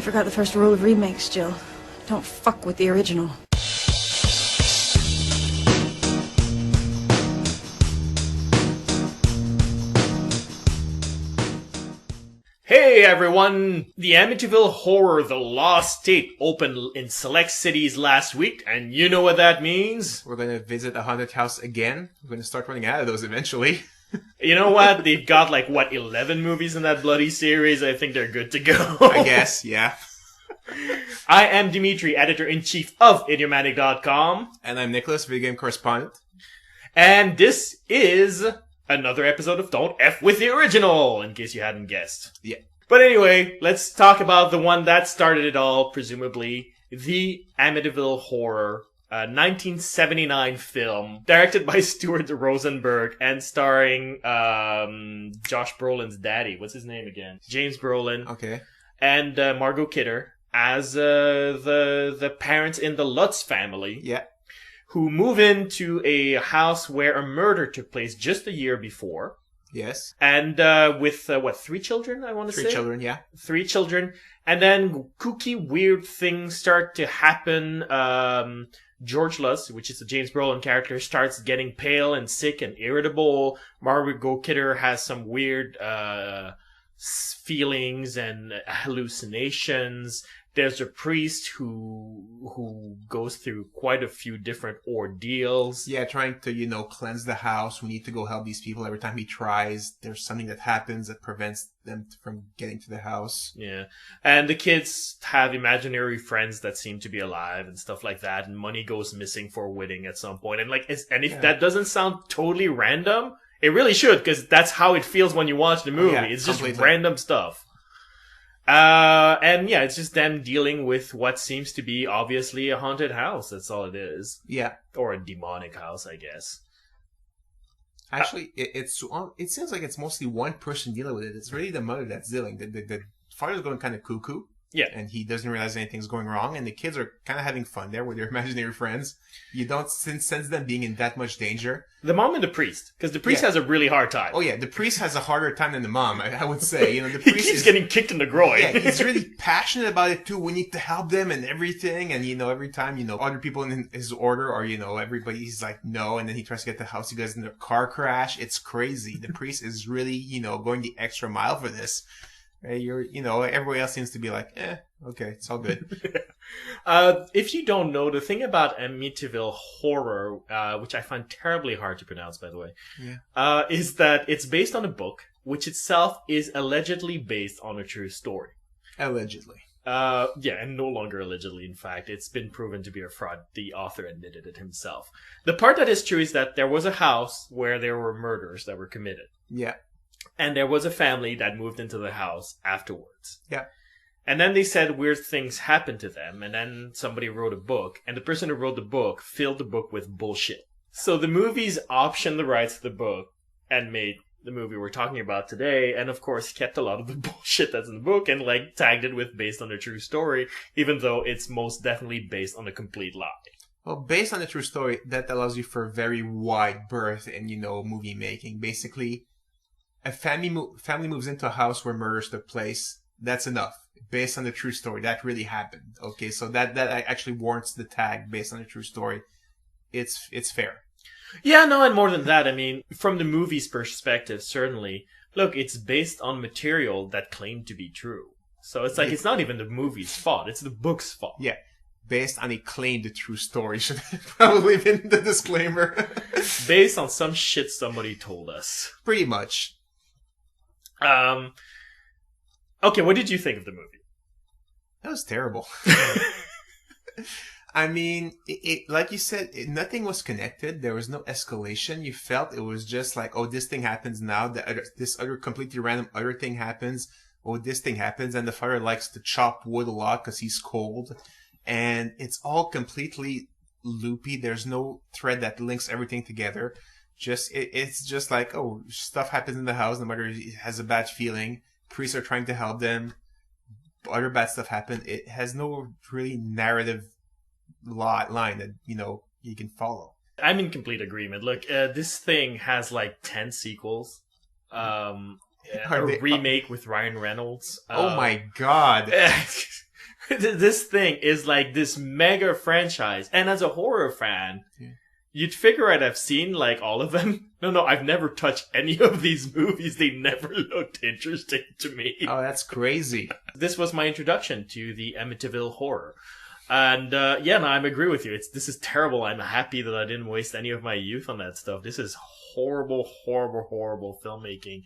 You forgot the first rule of remakes, Jill. Don't fuck with the original. Hey everyone! The Amityville Horror The Lost Tape opened in select cities last week, and you know what that means? We're going to visit a haunted house again. We're going to start running out of those eventually. You know what? They've got 11 movies in that bloody series. I think they're good to go. I guess, yeah. I am Dimitri, editor-in-chief of Idiomatic.com. And I'm Nicholas, video game correspondent. And this is another episode of Don't F With The Original, in case you hadn't guessed. Yeah. But anyway, let's talk about the one that started it all, presumably. The Amityville Horror, a 1979 film, directed by Stuart Rosenberg and starring Josh Brolin's daddy. What's his name again? James Brolin. Okay. And Margot Kidder as the parents in the Lutz family. Yeah. Who move into a house where a murder took place just a year before. Yes. And with, 3 children, I want to say? 3 children, yeah. 3 children. And then kooky, weird things start to happen. George Lutz, which is the James Brolin character, starts getting pale and sick and irritable. Margot Kidder has some weird feelings and hallucinations. There's a priest who goes through quite a few different ordeals. Yeah, trying to, cleanse the house. We need to go help these people. Every time he tries, there's something that happens that prevents them from getting to the house. Yeah. And the kids have imaginary friends that seem to be alive and stuff like that. And money goes missing for a wedding at some point. And if that doesn't sound totally random, it really should, because that's how it feels when you watch the movie. It's completely just random stuff. And yeah, it's just them dealing with what seems to be obviously a haunted house. That's all it is. Yeah. Or a demonic house, I guess. Actually, it seems like it's mostly one person dealing with it. It's really the mother that's dealing. The father's going kind of cuckoo. Yeah. And he doesn't realize anything's going wrong. And the kids are kind of having fun there with their imaginary friends. You don't sense them being in that much danger. The mom and the priest. Because the priest has a really hard time. Oh, yeah. The priest has a harder time than the mom, I would say. The he priest keeps getting kicked in the groin. Yeah, he's really passionate about it, too. We need to help them and everything. And, every time, other people in his order or, everybody, he's like, no. And then he tries to get the house. He goes in a car crash. It's crazy. The priest is really, going the extra mile for this. Everybody else seems to be like, okay, it's all good. If you don't know, the thing about Amityville Horror, which I find terribly hard to pronounce, by the way, is that it's based on a book, which itself is allegedly based on a true story. Allegedly. And no longer allegedly, in fact. It's been proven to be a fraud. The author admitted it himself. The part that is true is that there was a house where there were murders that were committed. Yeah. And there was a family that moved into the house afterwards. Yeah. And then they said weird things happened to them. And then somebody wrote a book. And the person who wrote the book filled the book with bullshit. So the movies optioned the rights to the book and made the movie we're talking about today. And of course kept a lot of the bullshit that's in the book and tagged it with based on a true story. Even though it's most definitely based on a complete lie. Well, based on a true story, that allows you for very wide berth in, movie making. Basically, a family moves into a house where murders took place. That's enough. Based on the true story. That really happened. Okay, so that actually warrants the tag based on a true story. It's fair. Yeah, no, and more than that, I mean, from the movie's perspective, certainly, look, it's based on material that claimed to be true. So it's it's not even the movie's fault. It's the book's fault. Yeah. Based on a claimed true story should have probably been the disclaimer. Based on some shit somebody told us. Pretty much. Okay, what did you think of the movie? That was terrible. I mean, it like you said, nothing was connected. There was no escalation. You felt it was just like, oh, this thing happens now. This other completely random other thing happens. Oh, this thing happens. And the father likes to chop wood a lot because he's cold. And it's all completely loopy. There's no thread that links everything together. It's just like, oh, stuff happens in the house. The mother has a bad feeling. Priests are trying to help them. Other bad stuff happen. It has no really narrative line that, you can follow. I'm in complete agreement. Look, this thing has 10 sequels. A remake with Ryan Reynolds. Oh my god. this thing is like this mega franchise. And as a horror fan, you'd figure I'd have seen like all of them. No, I've never touched any of these movies. They never looked interesting to me. Oh, that's crazy. This was my introduction to the Amityville horror. And I agree with you. This is terrible. I'm happy that I didn't waste any of my youth on that stuff. This is horrible, horrible, horrible filmmaking.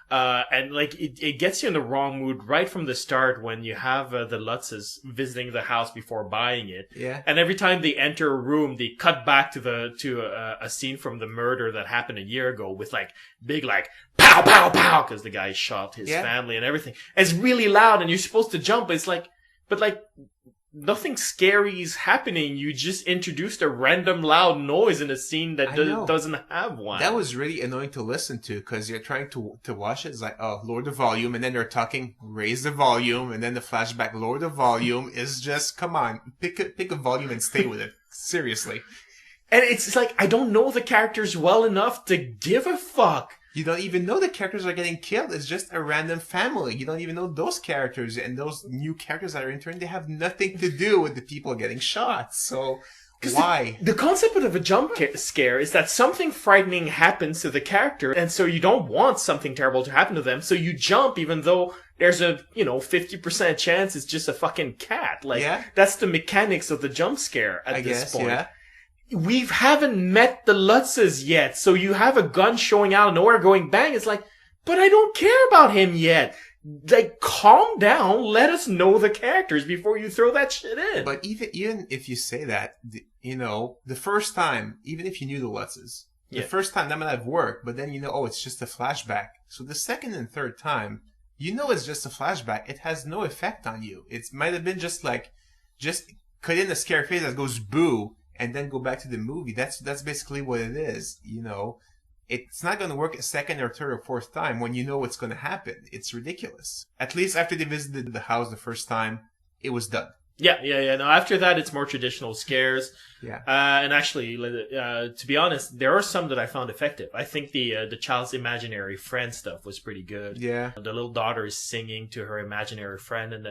And like it gets you in the wrong mood right from the start when you have the Lutzes visiting the house before buying it. Yeah. And every time they enter a room, they cut back to a scene from the murder that happened a year ago with like big like pow pow pow because the guy shot his family and everything. And it's really loud and you're supposed to jump. It's like, but like. Nothing scary is happening. You just introduced a random loud noise in a scene that doesn't have one. That was really annoying to listen to because you're trying to watch it. It's like, oh, lower the volume. And then they're talking, raise the volume. And then the flashback, lower the volume. Is just, come on, pick a volume and stay with it. Seriously. And it's like, I don't know the characters well enough to give a fuck. You don't even know the characters are getting killed. It's just a random family. You don't even know those characters. And those new characters that are entering, they have nothing to do with the people getting shot. So why? The concept of a jump scare is that something frightening happens to the character. And so you don't want something terrible to happen to them. So you jump even though there's a, 50% chance it's just a fucking cat. Like, that's the mechanics of the jump scare at this point. Yeah. We haven't met the Lutzes yet, so you have a gun showing out of nowhere going bang. It's like, but I don't care about him yet. Like, calm down. Let us know the characters before you throw that shit in. But even if you say that, the first time, even if you knew the Lutzes, the first time that might have worked, but then it's just a flashback. So the second and third time, it's just a flashback. It has no effect on you. It might have been just cut in a scare face that goes boo. And then go back to the movie. That's basically what it is. It's not going to work a second or third or fourth time when you know what's going to happen. It's ridiculous. At least after they visited the house the first time, it was done. Yeah. No, after that, it's more traditional scares. Yeah. And actually, to be honest, there are some that I found effective. I think the child's imaginary friend stuff was pretty good. Yeah. The little daughter is singing to her imaginary friend,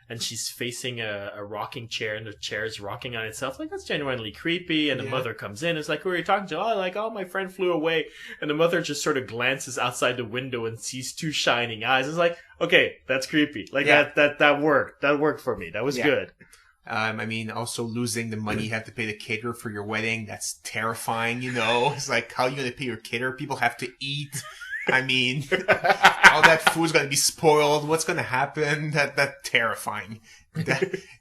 and she's facing a rocking chair, and the chair is rocking on itself. Like, that's genuinely creepy. And the mother comes in. It's like, who are you talking to? Oh, my friend flew away. And the mother just sort of glances outside the window and sees two shining eyes. It's like, okay, that's creepy. Like, that worked. That worked for me. That was good. Also losing the money you have to pay the caterer for your wedding. That's terrifying, It's like, how are you going to pay your caterer? People have to eat. All that food's going to be spoiled. What's going to happen? That's terrifying.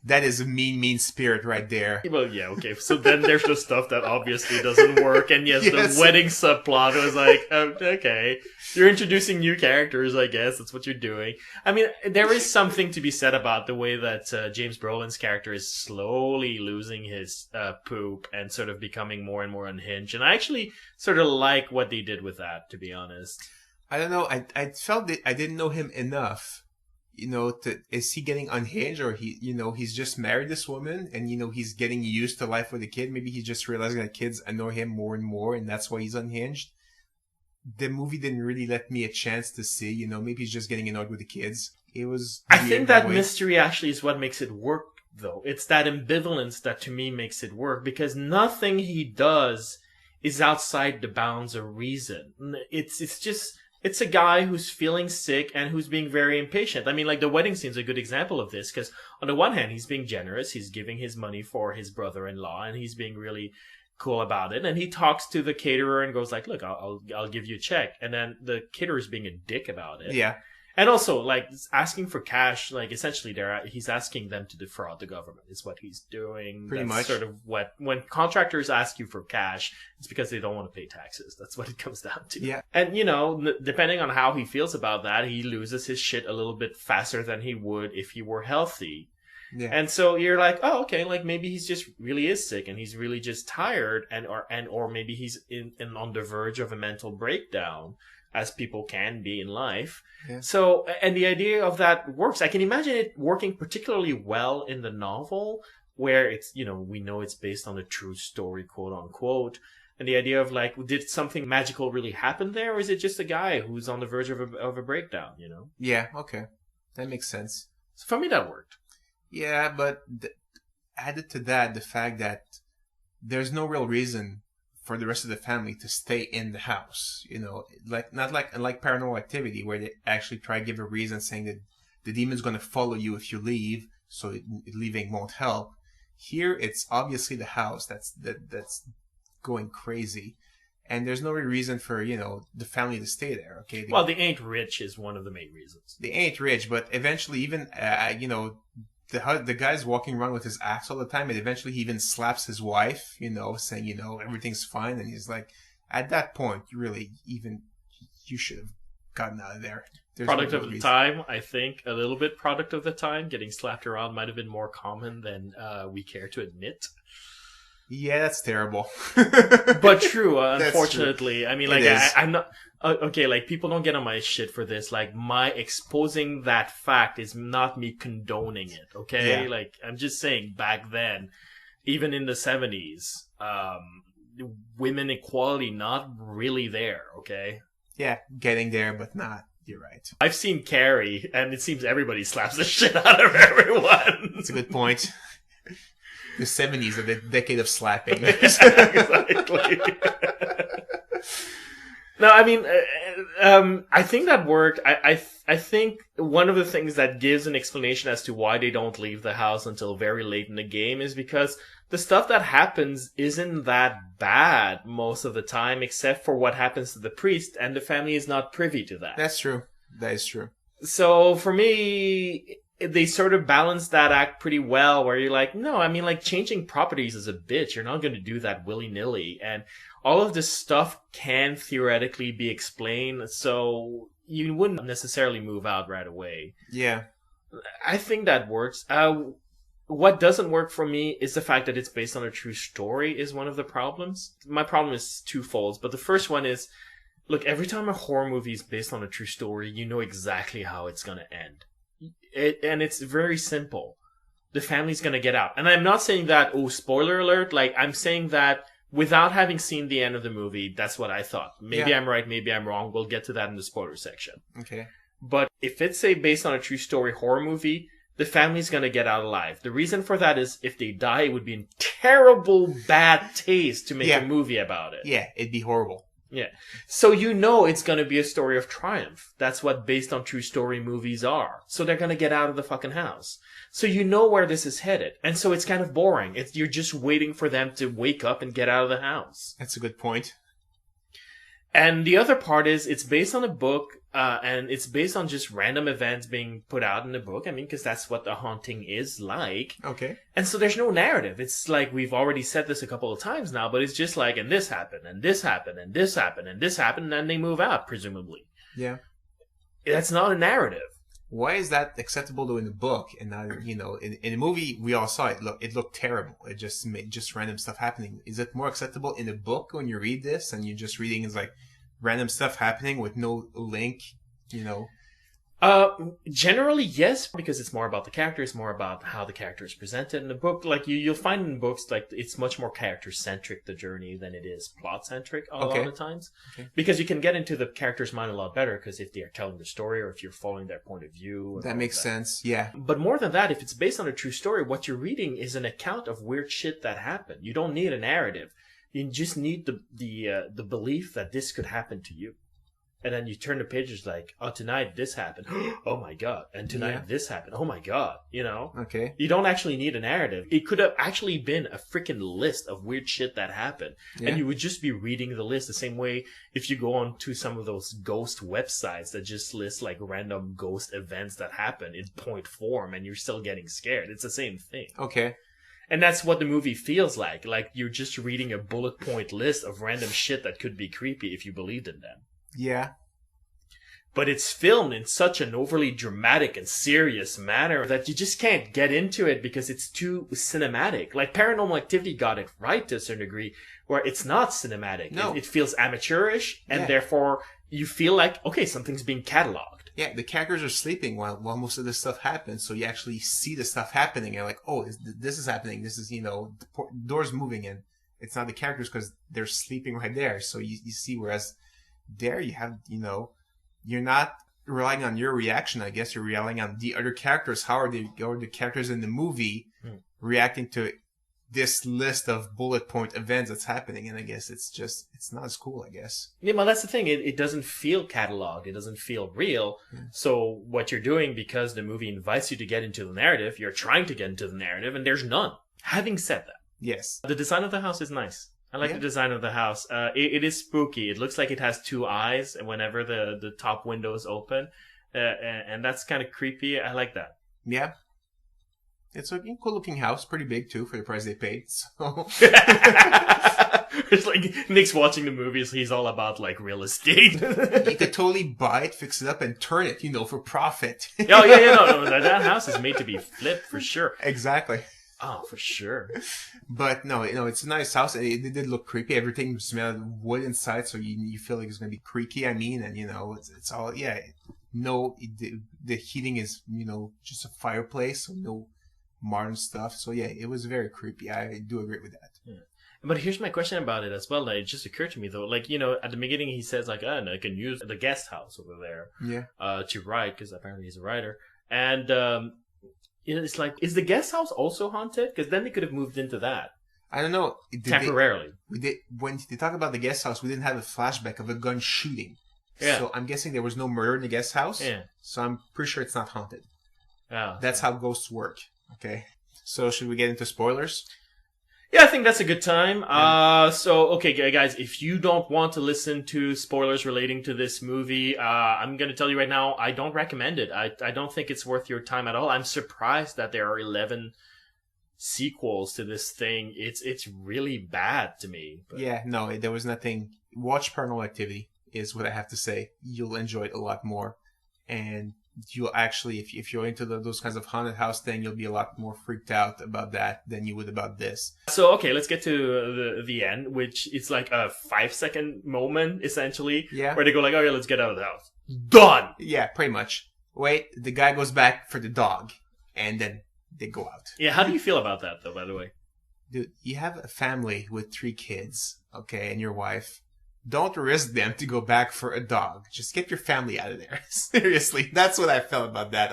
That is a mean spirit right there. Well, yeah, okay. So then there's the stuff that obviously doesn't work. And yes, the wedding subplot was like, okay, you're introducing new characters, I guess. That's what you're doing. I mean, there is something to be said about the way that James Brolin's character is slowly losing his poop and sort of becoming more and more unhinged. And I actually sort of like what they did with that, to be honest. I don't know. I felt that I didn't know him enough. Is he getting unhinged, or he's just married this woman and, he's getting used to life with a kid. Maybe he's just realizing that kids annoy him more and more and that's why he's unhinged. The movie didn't really let me a chance to see, maybe he's just getting annoyed with the kids. It was I think that mystery actually is what makes it work, though. It's that ambivalence that to me makes it work, because nothing he does is outside the bounds of reason. It's a guy who's feeling sick and who's being very impatient. I mean, like, the wedding scene's a good example of this, because on the one hand, he's being generous. He's giving his money for his brother-in-law, and he's being really cool about it. And he talks to the caterer and goes like, look, I'll give you a check. And then the caterer's being a dick about it. Yeah. And also, like, asking for cash, like, essentially he's asking them to defraud the government is what he's doing. Pretty much. Sort of when contractors ask you for cash, it's because they don't want to pay taxes. That's what it comes down to. Yeah. And, depending on how he feels about that, he loses his shit a little bit faster than he would if he were healthy. Yeah. And so you're like, oh, okay, like maybe he's just really is sick and he's really just tired or maybe he's on the verge of a mental breakdown, as people can be in life. Yeah. So, and the idea of that works. I can imagine it working particularly well in the novel, where it's, we know it's based on a true story, quote unquote. And the idea of like, did something magical really happen there? Or is it just a guy who's on the verge of a breakdown, Yeah, okay. That makes sense. So for me, that worked. Yeah, but added to that, the fact that there's no real reason for the rest of the family to stay in the house. You know, like not like Paranormal Activity, where they actually try to give a reason saying that the demon's going to follow you if you leave, so leaving won't help. Here, it's obviously the house that's going crazy, and there's no real reason for the family to stay there. Okay, Well, they ain't rich is one of the main reasons. they ain't rich, but eventually, even the guy's walking around with his axe all the time, and eventually he even slaps his wife, saying, everything's fine. And he's like, at that point, you should have gotten out of there. There's Product no of the reason. time, I think, a little bit product of the time. Getting slapped around might have been more common than we care to admit. Yeah, that's terrible. But true, That's unfortunately. true. I mean, It like, is. I'm not... okay, like, people don't get on my shit for this. Like, my exposing that fact is not me condoning it, okay? Yeah. Like, I'm just saying, back then, even in the 70s, women equality not really there, okay? Yeah, getting there, but not. You're right. I've seen Carrie, and it seems everybody slaps the shit out of everyone. That's a good point. The 70s are the decade of slapping. Exactly. No, I mean, I think that worked. I think one of the things that gives an explanation as to why they don't leave the house until very late in the game is because the stuff that happens isn't that bad most of the time, except for what happens to the priest, and the family is not privy to that. That's true. That is true. So for me, they sort of balance that act pretty well, where you're like, no, I mean, like, changing properties is a bitch. You're not going to do that willy-nilly. And all of this stuff can theoretically be explained, so you wouldn't necessarily move out right away. Yeah. I think that works. What doesn't work for me is the fact that it's based on a true story is one of the problems. My problem is twofold, but the first one is, look, every time a horror movie is based on a true story, you know exactly how it's going to end. And it's very simple. The family's going to get out. And I'm not saying that, oh, spoiler alert. Like, I'm saying that without having seen the end of the movie, that's what I thought. Maybe Yeah. I'm right, maybe I'm wrong. We'll get to that in the spoiler section. Okay. But if it's a based on a true story horror movie, the family's going to get out alive. The reason for that is if they die, it would be in terrible bad taste to make Yeah. a movie about it. Yeah, it'd be horrible. Yeah. So you know it's going to be a story of triumph. That's what based on true story movies are. So they're going to get out of the fucking house. So you know where this is headed. And so it's kind of boring. You're just waiting for them to wake up and get out of the house. That's a good point. And the other part is it's based on a book, and it's based on just random events being put out in the book. I mean, because that's what the haunting is like. Okay. And so there's no narrative. It's like we've already said this a couple of times now, but it's just like, and this happened, and this happened, and this happened, and this happened, and then they move out, presumably. Yeah. That's not a narrative. Why is that acceptable though in the book and not, in the movie we all saw it. It looked terrible. It just made just random stuff happening. Is it more acceptable in the book when you read this and you're just reading is like random stuff happening with no link, Generally, yes, because it's more about the characters, more about how the character is presented in the book. Like you'll find in books, like it's much more character-centric, the journey, than it is plot-centric a lot of the times. Okay. Because you can get into the character's mind a lot better, because if they are telling the story or if you're following their point of view. And That all makes of sense. Yeah. But more than that, if it's based on a true story, what you're reading is an account of weird shit that happened. You don't need a narrative. You just need the belief that this could happen to you. And then you turn the pages like, oh, tonight this happened. Oh my God. And tonight this happened. Oh my God. Okay. You don't actually need a narrative. It could have actually been a freaking list of weird shit that happened. Yeah. And you would just be reading the list the same way if you go on to some of those ghost websites that just list like random ghost events that happen in point form and you're still getting scared. It's the same thing. Okay. And that's what the movie feels like. Like you're just reading a bullet point list of random shit that could be creepy if you believed in them. Yeah. But it's filmed in such an overly dramatic and serious manner that you just can't get into it because it's too cinematic. Like Paranormal Activity got it right to a certain degree, where it's not cinematic. No. It feels amateurish, and therefore you feel like, okay, something's being cataloged. Yeah, the characters are sleeping while most of this stuff happens, so you actually see the stuff happening. And you're like, oh, this is happening. This is, the doors moving, and it's not the characters because they're sleeping right there. So you see, whereas there you have, you're not relying on your reaction. I guess you're relying on the other characters. How are the characters in the movie reacting to this list of bullet point events that's happening? And I guess it's not as cool, I guess. Yeah, well, that's the thing. It doesn't feel cataloged. It doesn't feel real. So what you're doing, because the movie invites you to get into the narrative, you're trying to get into the narrative, and there's none. Having said that, yes, the design of the house is nice. I like the design of the house. It is spooky. It looks like it has two eyes whenever the top window is open. And that's kind of creepy. I like that. Yeah. It's a cool looking house. Pretty big, too, for the price they paid. So. It's like Nick's watching the movies. He's all about, like, real estate. You could totally buy it, fix it up, and turn it, for profit. Oh, yeah, no. That house is made to be flipped, for sure. Exactly. Oh, for sure. But no, it's a nice house. It did look creepy. Everything smelled wood inside, so you feel like it's going to be creaky. I mean, and it's all, yeah. No, the heating is, just a fireplace, so no modern stuff. So yeah, it was very creepy. I do agree with that. Yeah. But here's my question about it as well. Like, it just occurred to me though, like, at the beginning he says like, no, I can use the guest house over there, to write, because apparently he's a writer. And it's like, is the guest house also haunted? Because then they could have moved into that. I don't know. Temporarily. When they talk about the guest house, we didn't have a flashback of a gun shooting. Yeah. So I'm guessing there was no murder in the guest house. Yeah. So I'm pretty sure it's not haunted. Oh. That's how ghosts work. Okay. So should we get into spoilers? Yeah, I think that's a good time. Okay, guys, if you don't want to listen to spoilers relating to this movie, I'm going to tell you right now, I don't recommend it. I don't think it's worth your time at all. I'm surprised that there are 11 sequels to this thing. It's really bad to me. But. Yeah, no, there was nothing. Watch Paranormal Activity is what I have to say. You'll enjoy it a lot more. And you'll actually, if you're into those kinds of haunted house thing, you'll be a lot more freaked out about that than you would about this. So, okay, let's get to the end, which is like a 5-second moment, essentially, where they go like, oh yeah, let's get out of the house. Done! Yeah, pretty much. Wait, the guy goes back for the dog, and then they go out. Yeah, how do you feel about that, though, by the way? Dude, you have a family with 3 kids, okay, and your wife. Don't risk them to go back for a dog. Just get your family out of there. Seriously, that's what I felt about that.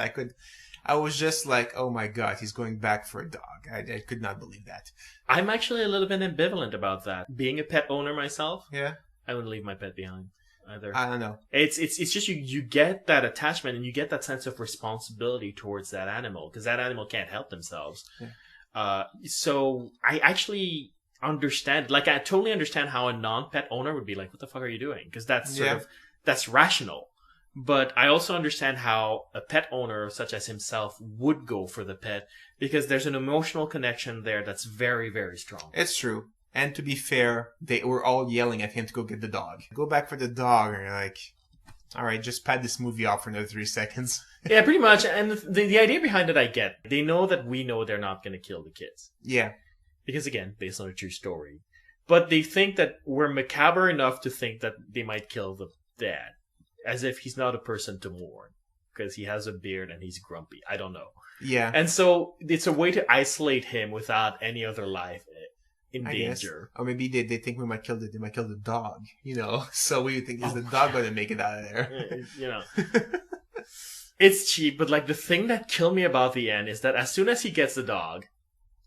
I was just like, oh my god, he's going back for a dog. I could not believe that. I'm actually a little bit ambivalent about that. Being a pet owner myself, I wouldn't leave my pet behind either. I don't know. It's just you get that attachment and you get that sense of responsibility towards that animal, because that animal can't help themselves. Yeah. So I actually understand, like, I totally understand how a non-pet owner would be like, what the fuck are you doing? Because that's that's rational. But I also understand how a pet owner such as himself would go for the pet, because there's an emotional connection there that's very, very strong. It's true. And to be fair, they were all yelling at him to go get the dog. Go back for the dog, and you're like, all right, just pad this movie off for another 3 seconds. Yeah, pretty much. And the idea behind it I get. They know that we know they're not going to kill the kids. Yeah. Because, again, based on a true story. But they think that we're macabre enough to think that they might kill the dad. As if he's not a person to mourn. Because he has a beard and he's grumpy. I don't know. Yeah. And so it's a way to isolate him without any other life in danger. Or maybe they think they might kill the dog, So we think, is the dog going to make it out of there? It's cheap, but like the thing that killed me about the end is that as soon as he gets the dog,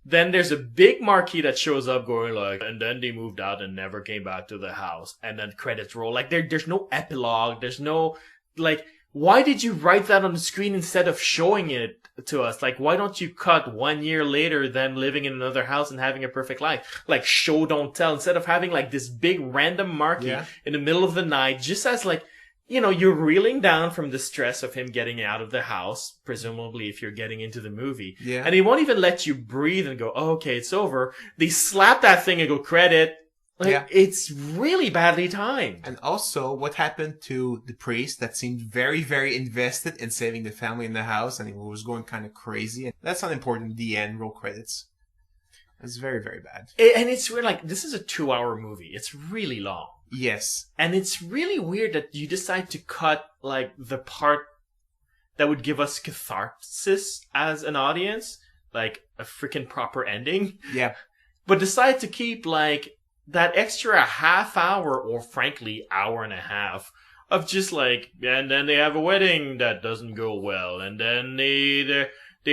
then there's a big marquee that shows up going like, and then they moved out and never came back to the house. And then credits roll. Like there's no epilogue. There's no, like, why did you write that on the screen instead of showing it to us? Like, why don't you cut 1 year later them living in another house and having a perfect life? Like, show, don't tell. Instead of having like this big random marquee in the middle of the night, just as like, you're reeling down from the stress of him getting out of the house, presumably if you're getting into the movie. Yeah. And they won't even let you breathe and go, oh, okay, it's over. They slap that thing and go, credit. Like, it's really badly timed. And also, what happened to the priest that seemed very, very invested in saving the family in the house, and he was going kind of crazy. And that's not important. The end, roll credits. It's very, very bad. And it's weird, like, this is a 2-hour movie. It's really long. Yes. And it's really weird that you decide to cut, like, the part that would give us catharsis as an audience, like a freaking proper ending. Yeah. But decide to keep, like, that extra half hour, or frankly, hour and a half, of just like, and then they have a wedding that doesn't go well, and then they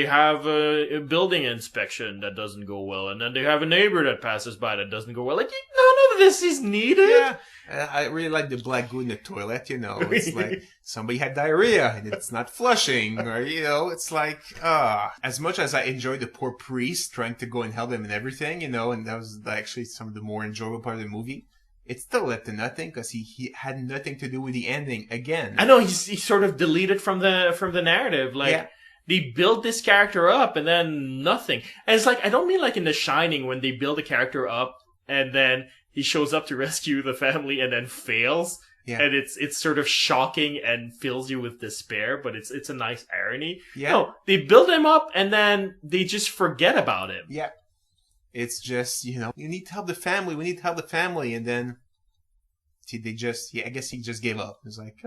have a building inspection that doesn't go well, and then they have a neighbor that passes by that doesn't go well. Like, none of this is needed. Yeah. I really like the black goo in the toilet, you know. It's like somebody had diarrhea and it's not flushing, or, you know, it's like, as much as I enjoyed the poor priest trying to go and help them and everything, you know, and that was actually some of the more enjoyable part of the movie, it still led to nothing because he had nothing to do with the ending again. I know, he sort of deleted from the narrative. Like, Yeah. they build this character up and then nothing. And it's like, I don't mean like in The Shining when they build a character up and then he shows up to rescue the family and then fails. Yeah. And it's sort of shocking and fills you with despair, but it's a nice irony. Yeah. No, they build him up and then they just forget about him. Yeah. It's just, you know, you need to help the family. We need to help the family. And then I guess he just gave up. It's like,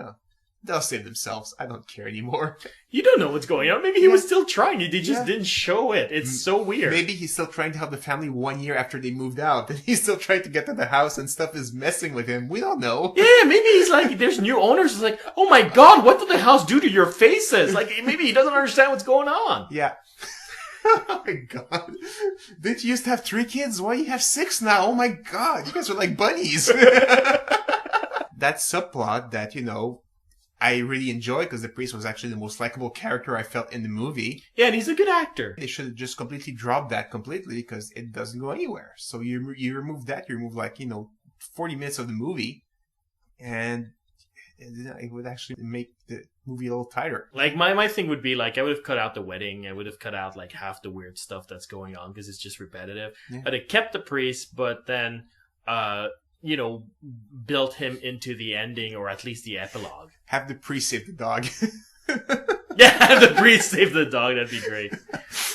they'll save themselves. I don't care anymore. You don't know what's going on. Maybe he was still trying. They just didn't show it. It's so weird. Maybe he's still trying to help the family 1 year after they moved out. And he's still trying to get to the house and stuff is messing with him. We don't know. Yeah, maybe he's like, there's new owners. It's like, oh my god, what did the house do to your faces? Like, maybe he doesn't understand what's going on. Yeah. Oh my god. Didn't you used to have 3 kids? Why you have 6 now? Oh my god. You guys are like bunnies. That subplot that, you know, I really enjoy because the priest was actually the most likable character I felt in the movie. Yeah, and he's a good actor. They should have just completely dropped that completely because it doesn't go anywhere. So you remove that, you remove like, you know, 40 minutes of the movie and it would actually make the movie a little tighter. Like, my thing would be like, I would have cut out the wedding. I would have cut out like half the weird stuff that's going on because it's just repetitive. Yeah. But it kept the priest, but then, you know, built him into the ending or at least the epilogue. Have the priest save the dog. Yeah, have the priest save the dog. That'd be great.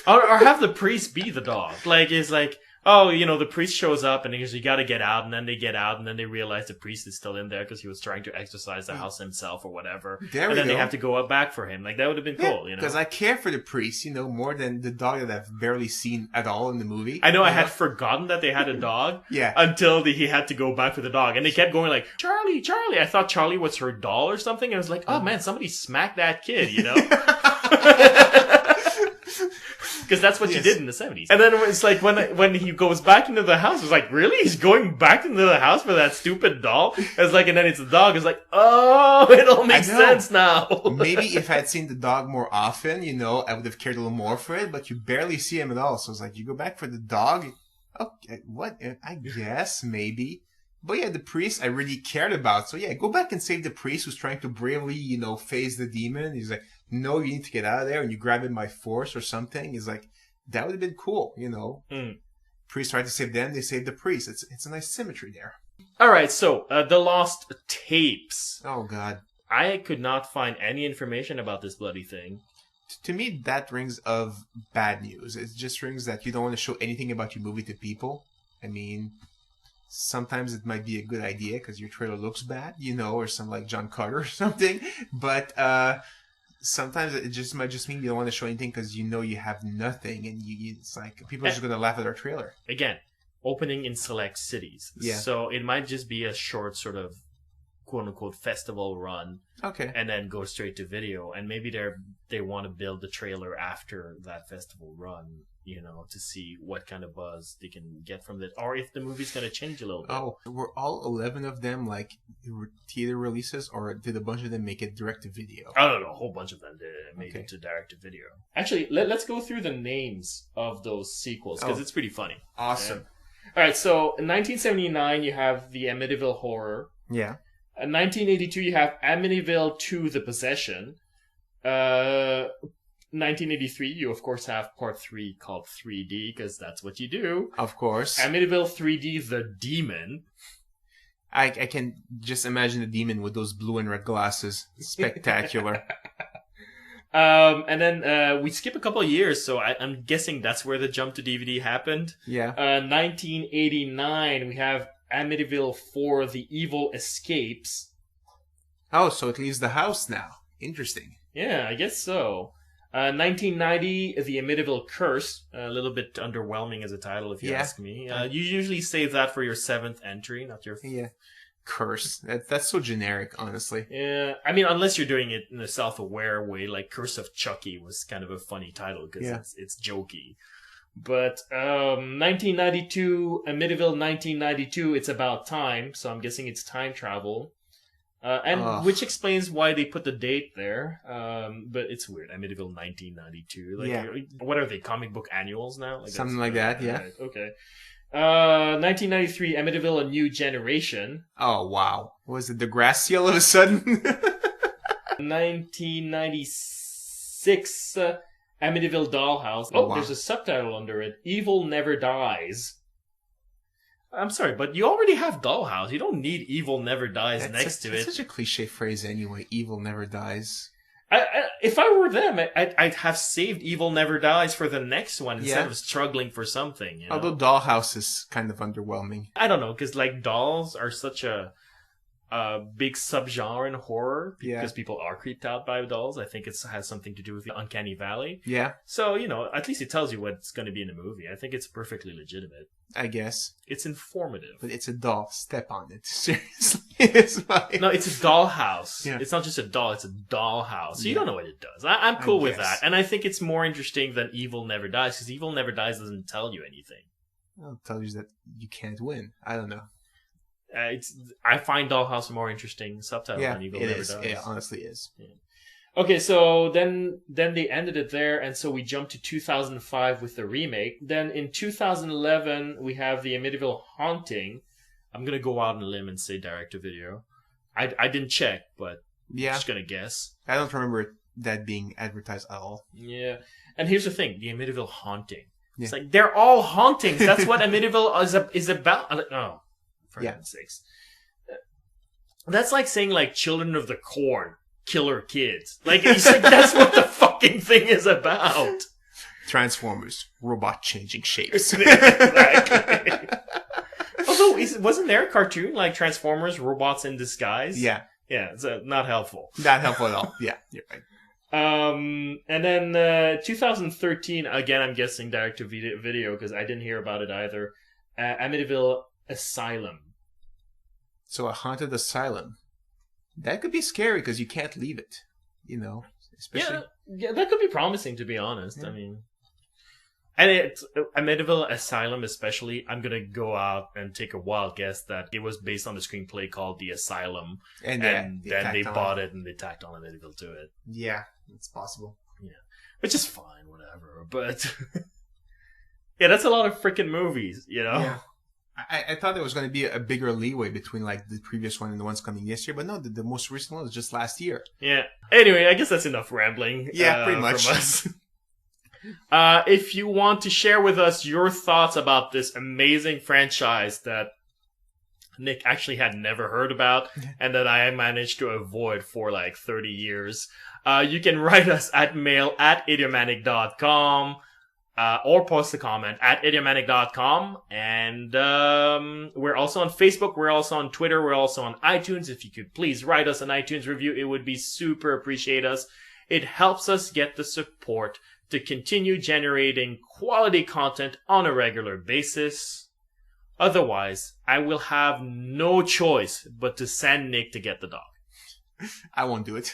Or have the priest be the dog. Like, it's like, oh, you know, the priest shows up and he goes, you gotta get out, and then they get out, and then they realize the priest is still in there because he was trying to exorcise the house himself or whatever. And then they have to go up back for him. Like, that would have been cool, you know? Because I care for the priest, you know, more than the dog that I've barely seen at all in the movie. I know I had forgotten that they had a dog. Yeah. Until he had to go back for the dog. And they kept going like, Charlie, Charlie. I thought Charlie was her doll or something. And I was like, oh man, somebody smacked that kid, you know? Because that's what you did in the 70s. And then it's like when he goes back into the house, it's like, really? He's going back into the house for that stupid doll? It's like, and then it's the dog. It's like, oh, it all makes sense now. Maybe if I had seen the dog more often, you know, I would have cared a little more for it, but you barely see him at all. So it's like, you go back for the dog? Okay, what? I guess, maybe. But yeah, the priest I really cared about. So yeah, go back and save the priest who's trying to bravely, you know, face the demon. He's like, no, you need to get out of there, and you grab him by force or something. He's like, that would have been cool, you know. Priest tried to save them, they saved the priest. It's a nice symmetry there. Alright, so, the lost tapes. Oh god. I could not find any information about this bloody thing. To me, that rings of bad news. It just rings that you don't want to show anything about your movie to people. I mean, sometimes it might be a good idea because your trailer looks bad, you know, or some like John Carter or something. But sometimes it just might just mean you don't want to show anything because you know you have nothing, and it's like people are just going to laugh at our trailer. Again, opening in select cities. Yeah. So it might just be a short sort of quote unquote festival run. Okay. And then go straight to video. And maybe they want to build the trailer after that festival run, you know, to see what kind of buzz they can get from it. Or if the movie's going to change a little bit. Oh, were all 11 of them like theater releases, or did a bunch of them make it direct to video? Oh, no, a whole bunch of them made it to direct to video. Actually, let's go through the names of those sequels, because it's pretty funny. Awesome. Okay? All right, so in 1979, you have the Amityville Horror. Yeah. In 1982, you have Amityville 2, The Possession. 1983, you of course have part 3 called 3D, because that's what you do. Of course. Amityville 3D, The Demon. I can just imagine the demon with those blue and red glasses. Spectacular. And then we skip a couple of years, so I'm guessing that's where the jump to DVD happened. Yeah. 1989, we have Amityville 4, The Evil Escapes. Oh, so it leaves the house now. Interesting. Yeah, I guess so. 1990, The Amityville Curse. A little bit underwhelming as a title, if you ask me. You usually save that for your 7th entry, not your Curse. That's so generic, honestly. Yeah, I mean, unless you're doing it in a self-aware way, like Curse of Chucky was kind of a funny title because it's jokey. But 1992, Amityville 1992, it's about time, so I'm guessing it's time travel. Which explains why they put the date there. But it's weird. Amityville 1992. Like, what are they, comic book annuals now? Like something like that, yeah. Right, okay. 1993, Amityville: A New Generation. Oh, wow. Was it Degrassi all of a sudden? 1996, Amityville Dollhouse. Oh, wow. There's a subtitle under it. Evil Never Dies. I'm sorry, but you already have Dollhouse. You don't need Evil Never Dies next to it. It's such a cliche phrase anyway. Evil never dies. If I were them, I'd have saved Evil Never Dies for the next one instead of struggling for something. You know? Although Dollhouse is kind of underwhelming. I don't know, because like dolls are such a big subgenre in horror because people are creeped out by dolls. I think it has something to do with the Uncanny Valley. Yeah. So, at least it tells you what's going to be in the movie. I think it's perfectly legitimate. I guess. It's informative. But it's a doll. Step on it. Seriously. It's fine. No, it's a dollhouse. Yeah. It's not just a doll, it's a dollhouse. So you don't know what it does. I'm cool with that. And I think it's more interesting than Evil Never Dies, because Evil Never Dies doesn't tell you anything. Well, it tells you that you can't win. I don't know. I find Dollhouse a more interesting subtitle than Evil Never Dies. It honestly is. Yeah. Okay, so then they ended it there, and so we jumped to 2005 with the remake. Then in 2011, we have the Amityville Haunting. I'm gonna go out on a limb and say direct-to-video. I didn't check, but I'm just gonna guess. I don't remember that being advertised at all. Yeah, and here's the thing: the Amityville Haunting. Yeah. It's like they're all hauntings. That's what Amityville is about. Oh, for heaven's sakes! That's like saying like Children of the Corn. Killer kids. Like, that's what the fucking thing is about. Transformers. Robot changing shapes. Exactly. Although, wasn't there a cartoon like Transformers, Robots in Disguise? Yeah. Yeah, it's not helpful. Not helpful at all. Yeah, you're right. And then 2013, again, I'm guessing direct-to-video because I didn't hear about it either. Amityville Asylum. So a haunted asylum. That could be scary because you can't leave it, especially. Yeah, that could be promising, to be honest. Yeah. I mean, and it's Amityville Asylum, especially. I'm gonna go out and take a wild guess that it was based on a screenplay called The Asylum, and then they bought it and they tacked on Amityville to it. Yeah, it's possible. Yeah, which is fine, whatever. But yeah, that's a lot of freaking movies, Yeah. I thought there was going to be a bigger leeway between like the previous one and the ones coming this year, but no, the most recent one was just last year. Yeah. Anyway, I guess that's enough rambling. Yeah, pretty much. From us. If you want to share with us your thoughts about this amazing franchise that Nick actually had never heard about and that I managed to avoid for like 30 years, you can write us at mail@idiomatic.com. Or post a comment at idiomatic.com. And we're also on Facebook. We're also on Twitter. We're also on iTunes. If you could please write us an iTunes review, it would be super appreciate us. It helps us get the support to continue generating quality content on a regular basis. Otherwise, I will have no choice but to send Nick to get the dog. I won't do it.